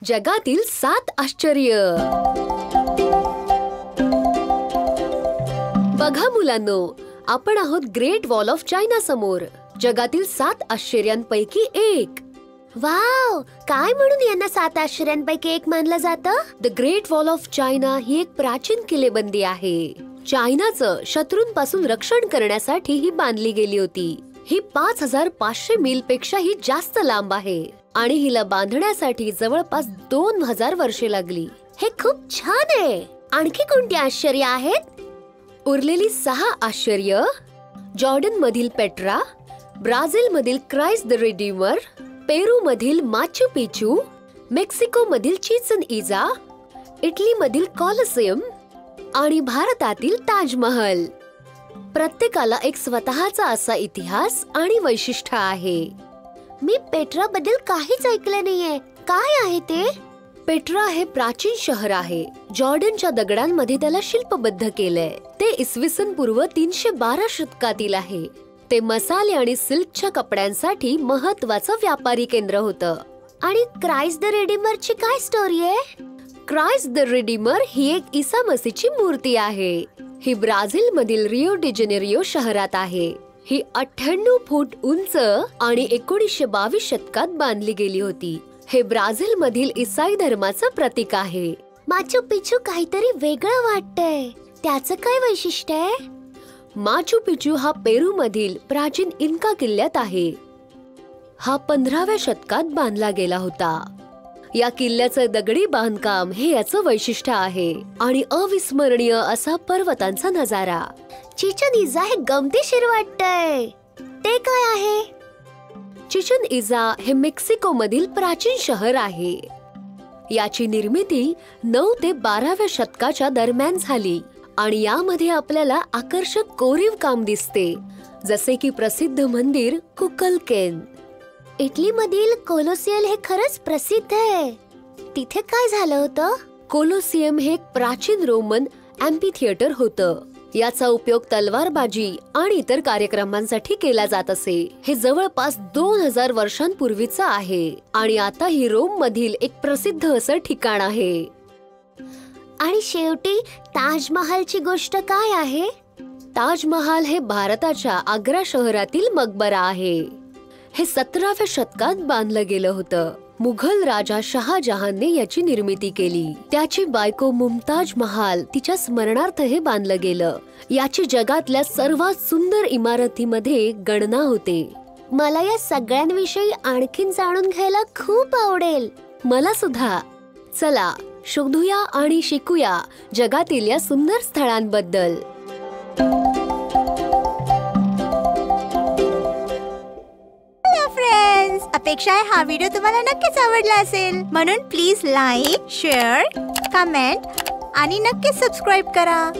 जगातील 7 आश्चर्य। बघा मुलांनो, आपण आहोत ग्रेट वॉल ऑफ चायना समोर, जगातील 7 आश्चर्यांपैकी एक। वाव, काय म्हणून यांना 7 आश्चर्यांपैकी एक मानलं जातं? The Great Wall of China ही एक प्राचीन किल्लेबंदी आहे। चायनाचं शत्रूंपासून रक्षण करण्यासाठी ही बांधली गेली होती। ही 5500 मील पेक्षाही जास्त लांब आहे आणि हिला बांधण्यासाठी जवळपास 2000 वर्षे लागली। हे खूप छान आहे। आणखी कोणती आश्चर्य आहेत? उरलेली 6 आश्चर्य जॉर्डन मधील पेट्रा, ब्राझील मधील क्राइस्ट द रिडीमर, पेरू मधील माचू पिचू, मेक्सिको मधील चिचन इजा, इटली मधील कॉलोसियम आणि भारतातील ताजमहल। प्रत्येकाला एक स्वतःचा असा इतिहास आणि वैशिष्ट्य आहे। मी पेट्रा बद्दल काहीच ऐकले नाहीये, काय आहे ते? पेट्रा हे प्राचीन शहर आहे। जॉर्डनच्या दगडांमध्ये त्याला शिल्पबद्ध केलंय। ते इसवी सन पूर्व 312 शतकातील आहे। ते मसाले आणि सिल्कच्या कपड्यांसाठी महत्त्वाचं व्यापारी केंद्र होतं। आणि क्राइस्ट द रिडीमरची काय स्टोरी आहे? क्राइस्ट द रिडीमर ही एक ईसा मसीहची मूर्ती आहे। ही ब्राझील मधील रिओ डी जेनेरियो शहरात आहे। ही 98 फूट उंच आणि 1922 शतकात बांधली गेली होती। हे ब्राझील मधील ईसाई धर्माचं प्रतीक आहे। माचू पिचू काहीतरी वेगळं वाटतंय, त्याचं काय वैशिष्ट्य आहे? माचू पिचू हा पेरू मधील प्राचीन इन्का किल्ल्यात आहे। हा 15व्या शतकात बांधला गेला होता। या किल्ल्याचं दगडी बांधकाम हे याचं वैशिष्ट्य आहे आणि अविस्मरणीय असा पर्वतांचा नजारा। चिचन इजा हे गमतीशीर वाटतंय, ते काय आहे? चिचन इजा हे मेक्सिको मधील प्राचीन शहर आहे। याची निर्मिती 9 ते 12व्या शतकाच्या दरम्यान झाली आणि यामध्ये आपल्याला आकर्षक कोरीव काम दिसते, जसे की प्रसिद्ध मंदिर कुकलकेन। इटली मधील कोलोसियम हे खरंच प्रसिद्ध आहे, तिथे काय झालं होतं? कोलोसियम हे एक प्राचीन रोमन अँफीथिएटर होतं। याचा उपयोग तलवारबाजी आणि इतर कार्यक्रमांसाठी केला जात असे। हे जवळपास 2000 वर्षांपूर्वीचं आहे आणि आता ही रोम मधील एक प्रसिद्ध असं ठिकाण आहे। आणि शेवटी ताजमहालची गोष्ट काय आहे? ताजमहाल हे भारताच्या आग्रा शहरातील मकबरा आहे। हे 17व्या शतकात बांधलं गेलं होतं। मुघल राजा शहाजहानने याची निर्मिती केली। त्याची बायको मुमताज महाल तिच्या स्मरणार्थ हे बांधलं गेलं। याची जगातल्या सर्वात सुंदर इमारतीमध्ये गणना होते। मला या सगळ्यांविषयी आणखीन जाणून घ्यायला खूप आवडेल। मला सुद्धा। चला शोधूया आणि शिकूया जगातील या सुंदर स्थळांबद्दल। अपेक्षा आहे हा व्हिडिओ तुम्हाला नक्कीच आवडला असेल, म्हणून प्लीज लाईक, शेअर, कमेंट आणि नक्कीच सबस्क्राईब करा।